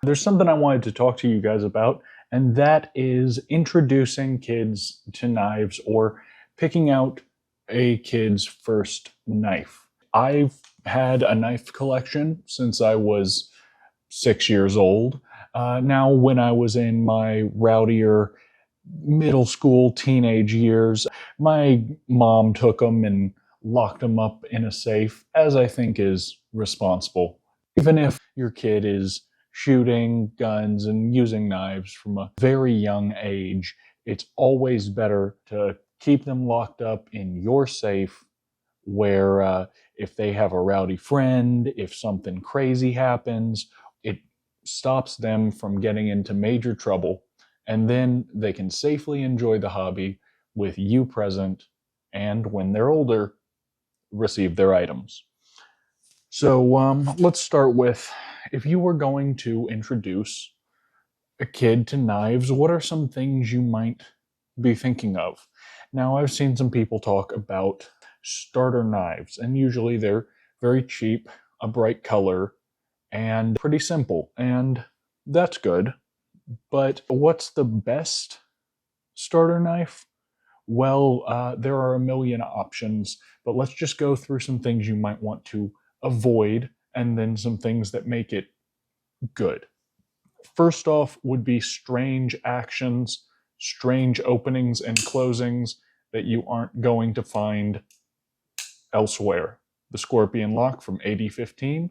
There's something I wanted to talk to you guys about, and that is introducing kids to knives or picking out a kid's first knife. I've had a knife collection since I was 6 years old. Now, when I was in my rowdier middle school, teenage years, my mom took them and locked them up in a safe, as I think is responsible. Even if your kid is shooting guns and using knives from a very young age, it's always better to keep them locked up in your safe where if they have a rowdy friend, if something crazy happens, it stops them from getting into major trouble. And then they can safely enjoy the hobby with you present, and when they're older, receive their items. So let's start with, if you were going to introduce a kid to knives, what are some things you might be thinking of? Now, I've seen some people talk about starter knives, and usually they're very cheap, a bright color, and pretty simple, and that's good. But what's the best starter knife? Well, there are a million options, but let's just go through some things you might want to avoid and then some things that make it good. First off would be strange actions, strange openings and closings that you aren't going to find elsewhere. The Scorpion Lock from AD-15.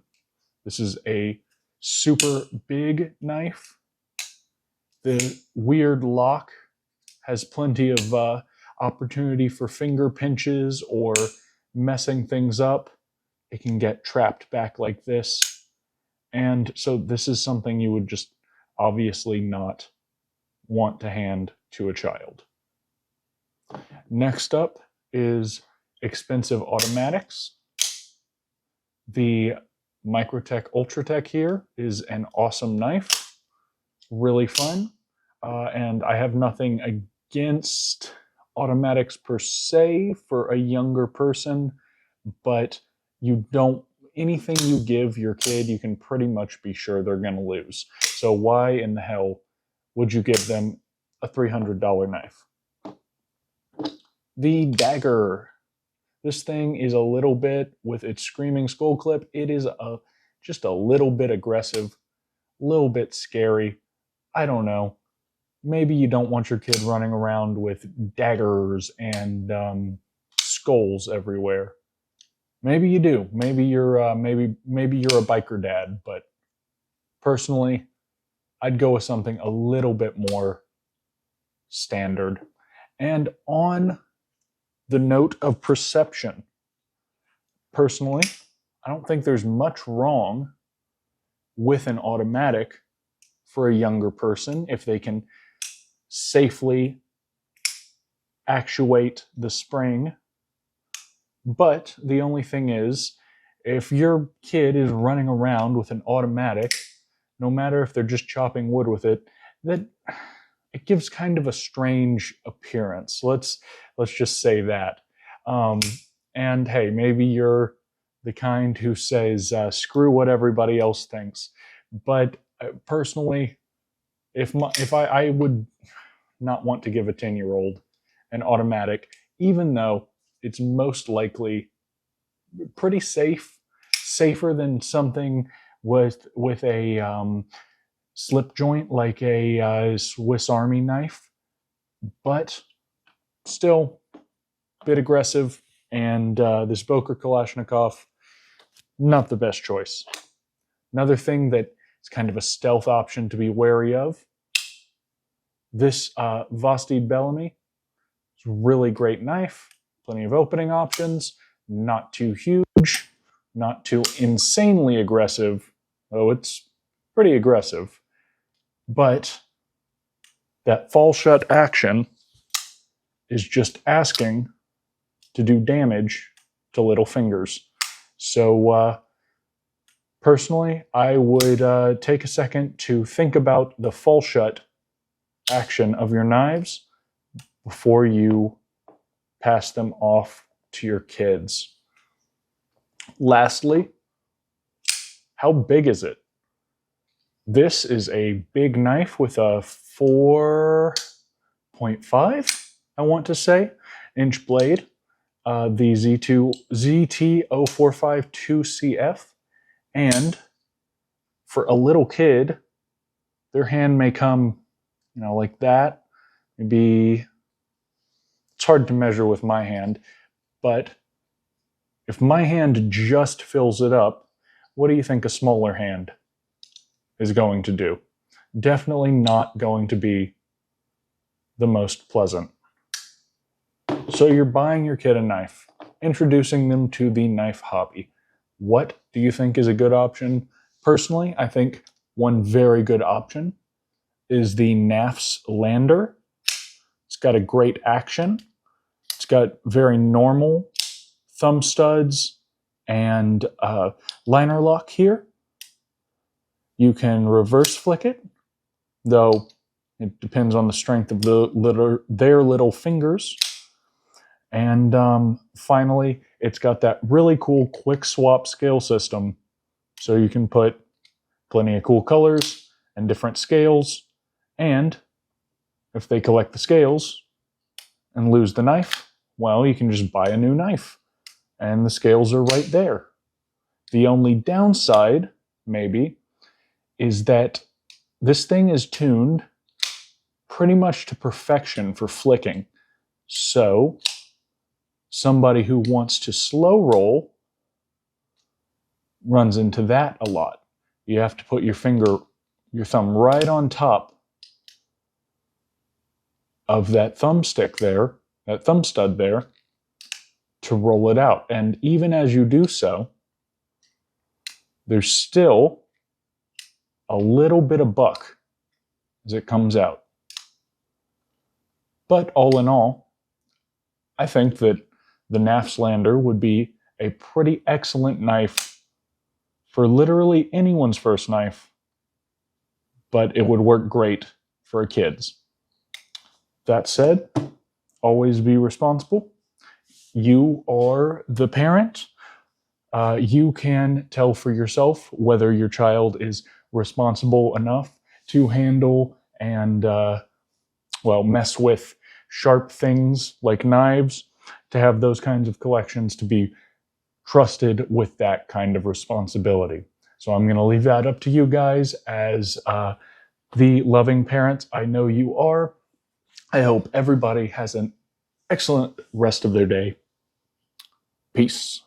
This is a super big knife. The weird lock has plenty of opportunity for finger pinches or messing things up. It can get trapped back like this. And so this is something you would just obviously not want to hand to a child. Next up is expensive automatics. The Microtech Ultratech here is an awesome knife, really fun, and I have nothing against automatics per se for a younger person, but anything you give your kid, you can pretty much be sure they're going to lose. So why in the hell would you give them a $300 knife? The Dagger. This thing is a little bit, with its screaming skull clip, it is just a little bit aggressive, a little bit scary. I don't know. Maybe you don't want your kid running around with daggers and skulls everywhere. Maybe you do. Maybe you're maybe you're a biker dad, but personally, I'd go with something a little bit more standard. And on the note of perception, personally, I don't think there's much wrong with an automatic for a younger person if they can safely actuate the spring. But the only thing is, if your kid is running around with an automatic, no matter if they're just chopping wood with it, that it gives kind of a strange appearance. Let's just say that. And hey, maybe you're the kind who says, screw what everybody else thinks. But personally, if I would not want to give a 10-year-old an automatic, even though it's most likely pretty safer than something with a slip joint like a Swiss Army knife, but still a bit aggressive. And this Boker Kalashnikov, not the best choice. Another thing that is kind of a stealth option to be wary of, this Vastid Bellamy. It's a really great knife, plenty of opening options, not too huge, not too insanely aggressive, though it's pretty aggressive. But that fall shut action is just asking to do damage to little fingers. So personally, I would take a second to think about the fall shut action of your knives before you pass them off to your kids. Lastly, how big is it? This is a big knife with a 4.5, I want to say, inch blade. The ZT0452CF. And for a little kid, their hand may come, like that. Maybe it's hard to measure with my hand, but if my hand just fills it up, what do you think a smaller hand is going to do? Definitely not going to be the most pleasant. So you're buying your kid a knife, introducing them to the knife hobby. What do you think is a good option? Personally, I think one very good option is the Nafzlander. It's got a great action. It's got very normal thumb studs and liner lock here. You can reverse flick it, though it depends on the strength of their little fingers. And finally, it's got that really cool quick swap scale system, so you can put plenty of cool colors and different scales. And if they collect the scales and lose the knife, well, you can just buy a new knife, and the scales are right there. The only downside, maybe, is that this thing is tuned pretty much to perfection for flicking. So somebody who wants to slow roll runs into that a lot. You have to put your thumb right on top of that thumbstick there, that thumb stud there, to roll it out. And even as you do so, there's still a little bit of buck as it comes out. But all in all, I think that the Nafzlander would be a pretty excellent knife for literally anyone's first knife, but it would work great for kids. That said, always be responsible. You are the parent. You can tell for yourself whether your child is responsible enough to handle and, mess with sharp things like knives, to have those kinds of collections, to be trusted with that kind of responsibility. So I'm going to leave that up to you guys as the loving parents I know you are. I hope everybody has an excellent rest of their day. Peace.